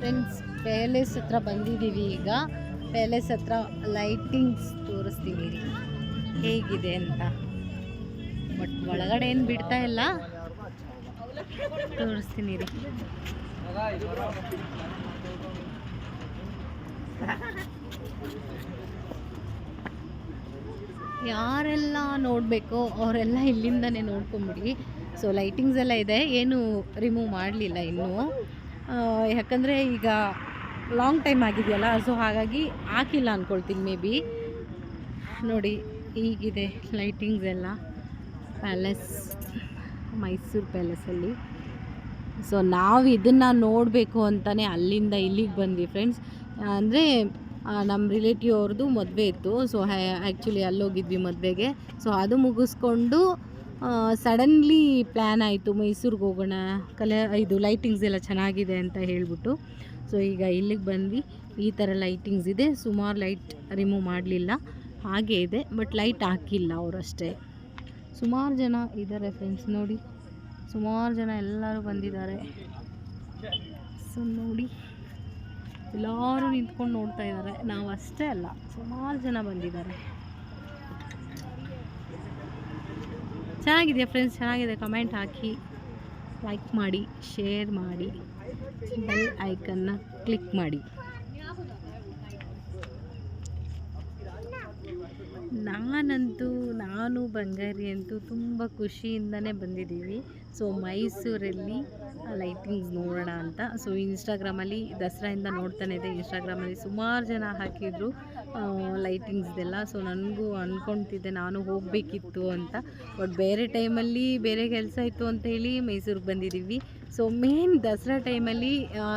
Friends, palace ಹತ್ರ ಬಂದಿದ್ದೀವಿ. ಈಗ ಪ್ಯಾಲೇಸ್ ಹತ್ರ ಲೈಟಿಂಗ್ಸ್ ತೋರಿಸ್ತೀವಿ ಹೇಗಿದೆ ಅಂತ. ಬಟ್ ಒಳಗಡೆ ಏನು ಬಿಡ್ತಾ ಇಲ್ಲ, ತೋರಿಸ್ತೀನಿ ರೀ. ಯಾರೆಲ್ಲ ನೋಡಬೇಕು ಅವರೆಲ್ಲ ಇಲ್ಲಿಂದನೇ ನೋಡ್ಕೊಂಬಿಡಿ. ಸೊ ಲೈಟಿಂಗ್ಸ್ ಎಲ್ಲ ಇದೆ, ಏನು ರಿಮೂವ್ ಮಾಡಲಿಲ್ಲ ಇನ್ನೂ, ಯಾಕಂದರೆ ಈಗ ಲಾಂಗ್ ಟೈಮ್ ಆಗಿದೆಯಲ್ಲ, ಸೊ ಹಾಗಾಗಿ ಹಾಕಿಲ್ಲ ಅಂದ್ಕೊಳ್ತೀನಿ ಮೇ ಬಿ. ನೋಡಿ ಹೀಗಿದೆ ಲೈಟಿಂಗ್ಸ್ ಎಲ್ಲ ಪ್ಯಾಲೇಸ್, ಮೈಸೂರು ಪ್ಯಾಲೇಸಲ್ಲಿ. ಸೊ ನಾವು ಇದನ್ನು ನೋಡಬೇಕು ಅಂತಲೇ ಅಲ್ಲಿಂದ ಇಲ್ಲಿಗೆ ಬಂದ್ವಿ ಫ್ರೆಂಡ್ಸ್. ಅಂದರೆ ನಮ್ಮ ರಿಲೇಟಿವ್ ಅವ್ರದ್ದು ಮದುವೆ ಇತ್ತು. ಸೊ ಆ್ಯಕ್ಚುಲಿ ಅಲ್ಲೋಗಿದ್ವಿ ಮದುವೆಗೆ. ಸೊ ಅದು ಮುಗಿಸ್ಕೊಂಡು ಸಡನ್ಲಿ ಪ್ಲ್ಯಾನ್ ಆಯಿತು ಮೈಸೂರಿಗೆ ಹೋಗೋಣ, ಇದು ಲೈಟಿಂಗ್ಸ್ ಎಲ್ಲ ಚೆನ್ನಾಗಿದೆ ಅಂತ ಹೇಳಿಬಿಟ್ಟು. ಸೊ ಈಗ ಇಲ್ಲಿಗೆ ಬಂದ್ವಿ. ಈ ಥರ ಲೈಟಿಂಗ್ಸ್ ಇದೆ. ಸುಮಾರು ಲೈಟ್ ರಿಮೂವ್ ಮಾಡಲಿಲ್ಲ, ಹಾಗೇ ಇದೆ. ಬಟ್ ಲೈಟ್ ಹಾಕಿಲ್ಲ ಅವರಷ್ಟೇ. ಸುಮಾರು ಜನ ಇದ್ದಾರೆ ಫ್ರೆಂಡ್ಸ್, ನೋಡಿ ಸುಮಾರು ಜನ ಎಲ್ಲರೂ ಬಂದಿದ್ದಾರೆ. ಸೊ ನೋಡಿ ಎಲ್ಲರೂ ನಿಂತ್ಕೊಂಡು ನೋಡ್ತಾ ಇದ್ದಾರೆ. ನಾವು ಅಷ್ಟೇ ಅಲ್ಲ, ಸುಮಾರು ಜನ ಬಂದಿದ್ದಾರೆ. ಚೆನ್ನಾಗಿದೆಯಾ ಫ್ರೆಂಡ್ಸ್? ಚೆನ್ನಾಗಿದೆ, ಕಮೆಂಟ್ ಹಾಕಿ, ಲೈಕ್ ಮಾಡಿ, ಶೇರ್ ಮಾಡಿ, ಬೆಲ್ ಐಕನ್ನ ಕ್ಲಿಕ್ ಮಾಡಿ. ನಾನು ಬಂಗಾರಿ ಅಂತೂ ತುಂಬ ಖುಷಿಯಿಂದನೇ ಬಂದಿದ್ದೀವಿ. ಸೊ ಮೈಸೂರಲ್ಲಿ ಲೈಟಿಂಗ್ಸ್ ನೋಡೋಣ ಅಂತ. ಸೊ ಇನ್ಸ್ಟಾಗ್ರಾಮಲ್ಲಿ ದಸರಾಯಿಂದ ನೋಡ್ತಾನೆ ಇದೆ. ಇನ್ಸ್ಟಾಗ್ರಾಮಲ್ಲಿ ಸುಮಾರು ಜನ ಹಾಕಿದ್ರು ಲೈಟಿಂಗ್ಸ್ದೆಲ್ಲ. ಸೊ ನನಗೂ ಅಂದ್ಕೊತಿದ್ದೆ ನಾನು ಹೋಗಬೇಕಿತ್ತು ಅಂತ. ಬಟ್ ಬೇರೆ ಟೈಮಲ್ಲಿ ಬೇರೆ ಕೆಲಸ ಇತ್ತು ಅಂತ ಹೇಳಿ ಮೈಸೂರಿಗೆ ಬಂದಿದ್ದೀವಿ. ಸೊ ಮೇನ್ ದಸರಾ ಟೈಮಲ್ಲಿ